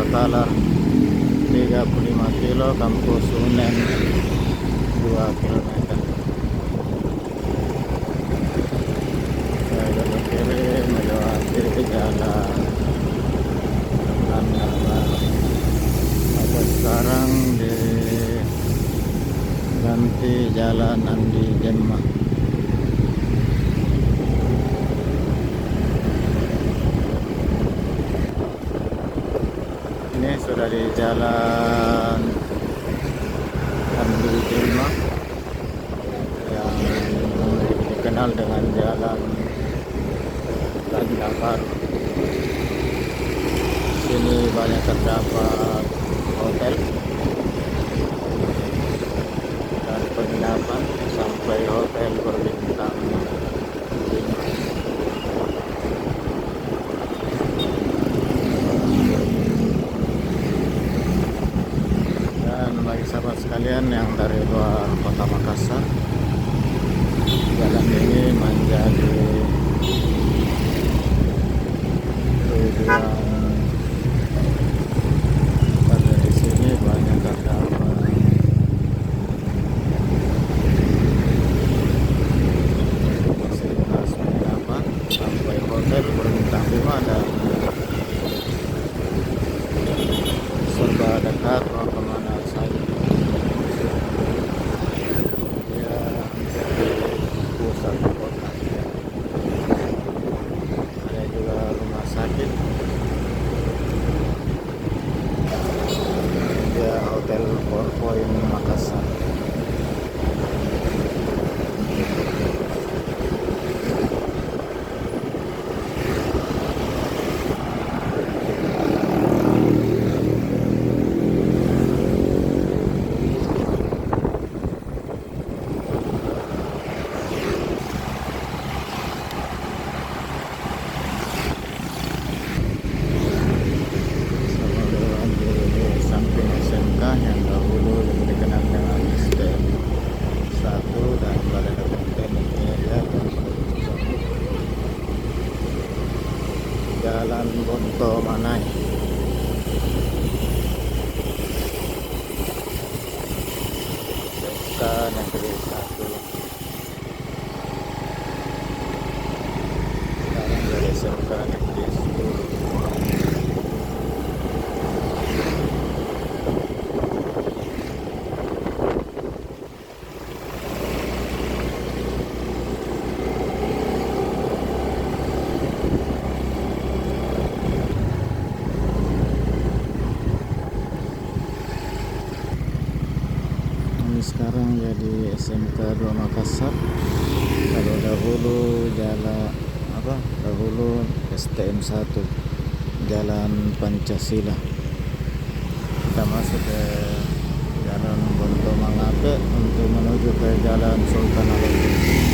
Bakalar 35 kilo, Kampus Unen 2 kilometer. Saya belok kiri melewati jalan Nanggabar. Ada sekarang di ganti jalan Andi Jemah. Ini sudah di jalan Andi Jemah yang dikenal dengan jalan Nanggabar. Sini banyak terdapat hotel dan penginapan sampai hotel berbintang 5. Dan bagi sahabat sekalian yang dari luar kota Makassar, jalan ini menjadi tujuan. Pada di sini banyak terdapat fasilitas penginapan sampai hotel berbintang 5 dan serba dekat mau kemana saja. Dia menjadi pusat kota. Ada juga rumah sakit. Dia Hotel 4 Point Makassar. Samping SMK yang dahulu lebih dikenal dengan STM 1 dan Balai Latihan Teknik Media dan Jalan Bonto Manai. SMK Negeri 1 sekarang dari SMK Negeri 10. Ini sekarang jadi SMK 2 Makassar. Kalau dahulu dahulu STM 1 Jalan Pancasila. Kita masuk ke Jalan Bonto Mangape untuk menuju ke Jalan Sultan Alauddin.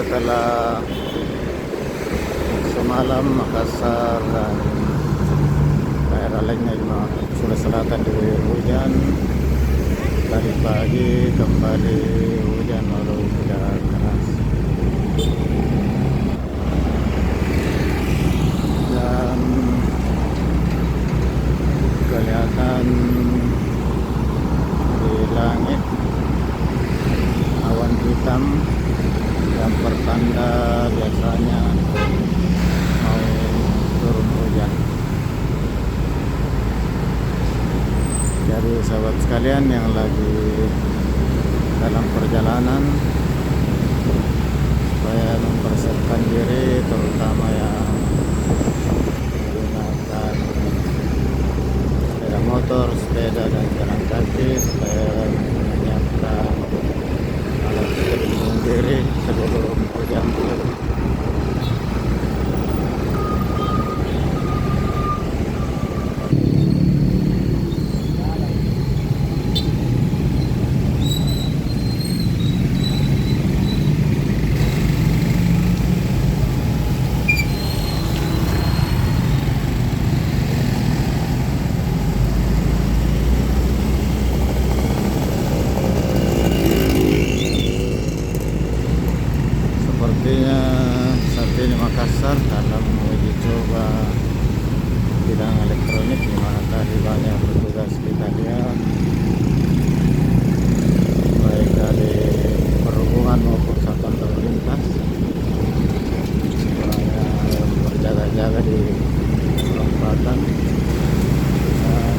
setelah semalam Makassar dan daerah lainnya di Sulawesi Selatan diguyur hujan. Tadi pagi kembali hujan lalu tidak keras. Dan kelihatan di langit awan hitam yang pertanda biasanya mau turun hujan. Jadi sahabat sekalian yang lagi dalam perjalanan, supaya mempersiapkan diri, terutama yang menggunakan sepeda motor, sepeda dan jalan kaki, supaya menyiapkan alat pelindung diri sebelum hujan turun. Sepertinya saat ini Makassar dalam uji coba bidang elektronik, di mana tadi banyak petugas kita lihat, baik dari perhubungan maupun satuan lalu lintas, banyak berjaga-jaga di perempatan dan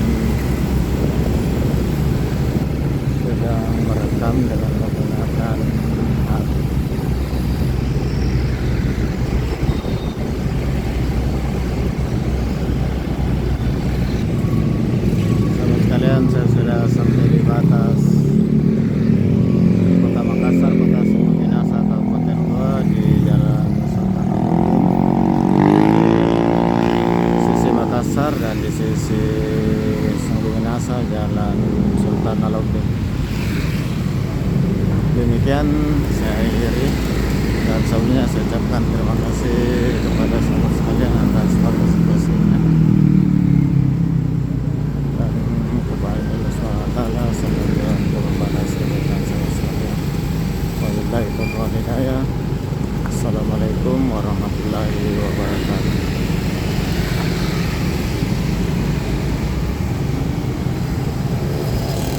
sedang merekam dengan menggunakan HP. Saya sudah sampai di batas Kota Makassar, Kota Sungguh Minasa, Kabupaten Goa, di Jalan Sultan Alauddin di sisi Makassar, dan di sisi Sungguh Minasa Jalan Sultan Alauddin. Demikian saya akhiri, dan sebelumnya saya ucapkan terima kasih kepada sahabat sekalian atas partisipasinya. Assalamualaikum warahmatullahi wabarakatuh.